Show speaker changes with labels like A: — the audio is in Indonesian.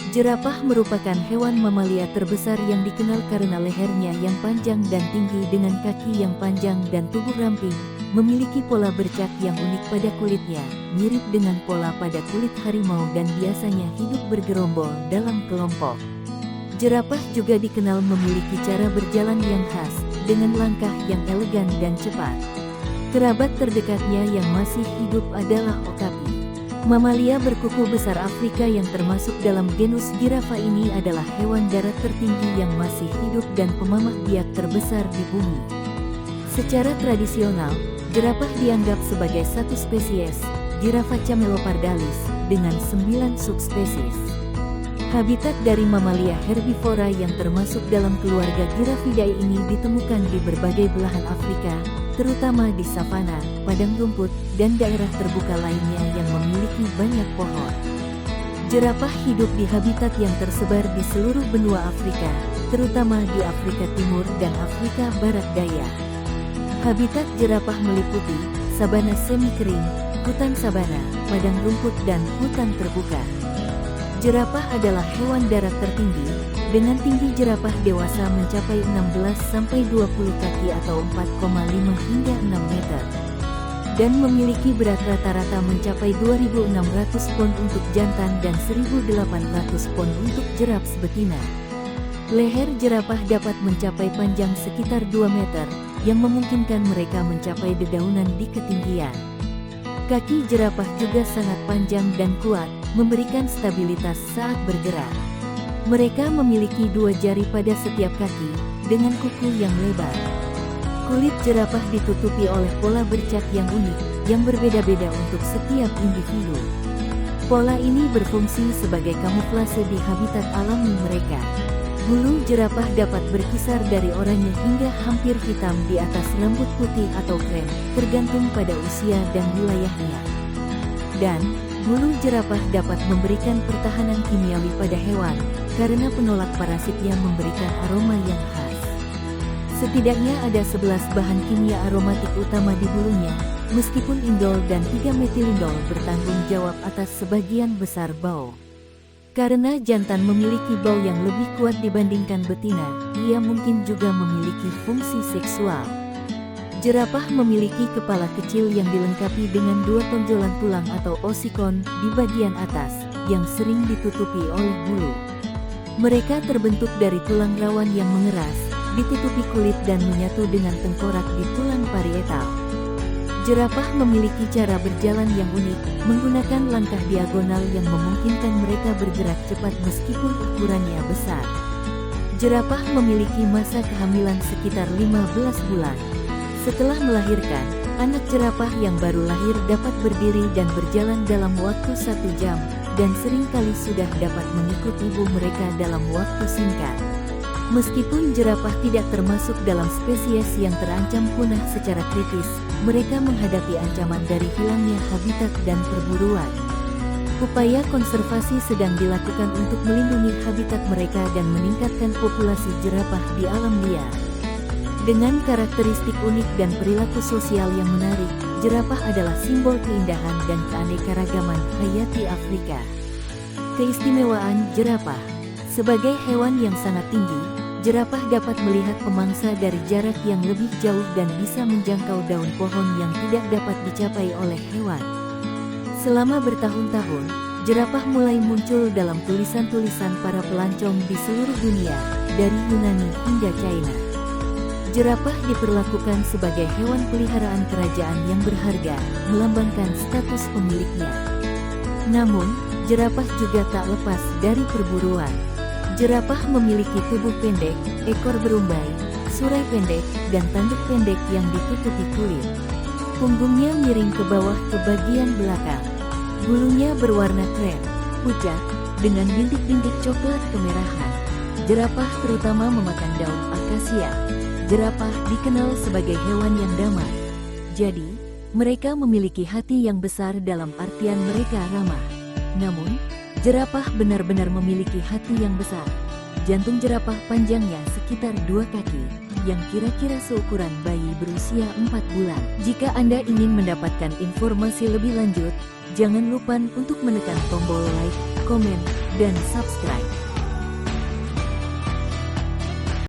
A: Jerapah merupakan hewan mamalia terbesar yang dikenal karena lehernya yang panjang dan tinggi dengan kaki yang panjang dan tubuh ramping, memiliki pola bercak yang unik pada kulitnya, mirip dengan pola pada kulit harimau dan biasanya hidup bergerombol dalam kelompok. Jerapah juga dikenal memiliki cara berjalan yang khas, dengan langkah yang elegan dan cepat. Kerabat terdekatnya yang masih hidup adalah okapi. Mamalia berkuku besar Afrika yang termasuk dalam genus Giraffa ini adalah hewan darat tertinggi yang masih hidup dan pemamah biak terbesar di bumi. Secara tradisional, jerapah dianggap sebagai satu spesies, Giraffa camelopardalis, dengan 9 subspesies. Habitat dari mamalia herbivora yang termasuk dalam keluarga Giraffidae ini ditemukan di berbagai belahan Afrika, terutama di savana, padang rumput, dan daerah terbuka lainnya yang memiliki banyak pohon. Jerapah hidup di habitat yang tersebar di seluruh benua Afrika, terutama di Afrika Timur dan Afrika Barat Daya. Habitat jerapah meliputi sabana semi-kering, hutan sabana, padang rumput dan hutan terbuka. Jerapah adalah hewan darat tertinggi, dengan tinggi jerapah dewasa mencapai 16-20 kaki atau 4,5 hingga 6 meter. Dan memiliki berat rata-rata mencapai 2.600 pon untuk jantan dan 1.800 pon untuk jerapah betina. Leher jerapah dapat mencapai panjang sekitar 2 meter, yang memungkinkan mereka mencapai dedaunan di ketinggian. Kaki jerapah juga sangat panjang dan kuat, memberikan stabilitas saat bergerak. Mereka memiliki 2 jari pada setiap kaki, dengan kuku yang lebar. Kulit jerapah ditutupi oleh pola bercak yang unik, yang berbeda-beda untuk setiap individu. Pola ini berfungsi sebagai kamuflase di habitat alami mereka. Bulu jerapah dapat berkisar dari oranye hingga hampir hitam di atas rambut putih atau krem, tergantung pada usia dan wilayahnya. Dan, bulu jerapah dapat memberikan pertahanan kimiawi pada hewan, karena penolak parasit yang memberikan aroma yang khas. Setidaknya ada 11 bahan kimia aromatik utama di bulunya, meskipun indol dan 3-metilindol bertanggung jawab atas sebagian besar bau. Karena jantan memiliki bau yang lebih kuat dibandingkan betina, ia mungkin juga memiliki fungsi seksual. Jerapah memiliki kepala kecil yang dilengkapi dengan 2 tonjolan tulang atau osikon di bagian atas, yang sering ditutupi oleh bulu. Mereka terbentuk dari tulang rawan yang mengeras, ditutupi kulit dan menyatu dengan tengkorak di tulang parietal. Jerapah memiliki cara berjalan yang unik, menggunakan langkah diagonal yang memungkinkan mereka bergerak cepat meskipun ukurannya besar. Jerapah memiliki masa kehamilan sekitar 15 bulan. Setelah melahirkan, anak jerapah yang baru lahir dapat berdiri dan berjalan dalam waktu 1 jam, dan seringkali sudah dapat mengikut ibu mereka dalam waktu singkat. Meskipun jerapah tidak termasuk dalam spesies yang terancam punah secara kritis, mereka menghadapi ancaman dari hilangnya habitat dan perburuan. Upaya konservasi sedang dilakukan untuk melindungi habitat mereka dan meningkatkan populasi jerapah di alam liar. Dengan karakteristik unik dan perilaku sosial yang menarik, jerapah adalah simbol keindahan dan keanekaragaman hayati Afrika. Keistimewaan jerapah. Sebagai hewan yang sangat tinggi, jerapah dapat melihat pemangsa dari jarak yang lebih jauh dan bisa menjangkau daun pohon yang tidak dapat dicapai oleh hewan. Selama bertahun-tahun, jerapah mulai muncul dalam tulisan-tulisan para pelancong di seluruh dunia, dari Yunani hingga China. Jerapah diperlakukan sebagai hewan peliharaan kerajaan yang berharga, melambangkan status pemiliknya. Namun, jerapah juga tak lepas dari perburuan. Jerapah memiliki tubuh pendek, ekor berumbai, surai pendek, dan tanduk pendek yang ditutupi kulit. Punggungnya miring ke bawah ke bagian belakang. Bulunya berwarna krem, pucat, dengan bintik-bintik coklat kemerahan. Jerapah terutama memakan daun akasia. Jerapah dikenal sebagai hewan yang damai. Jadi, mereka memiliki hati yang besar dalam artian mereka ramah. Namun, jerapah benar-benar memiliki hati yang besar. Jantung jerapah panjangnya sekitar 2 kaki, yang kira-kira seukuran bayi berusia 4 bulan. Jika Anda ingin mendapatkan informasi lebih lanjut, jangan lupa untuk menekan tombol like, komen, dan subscribe.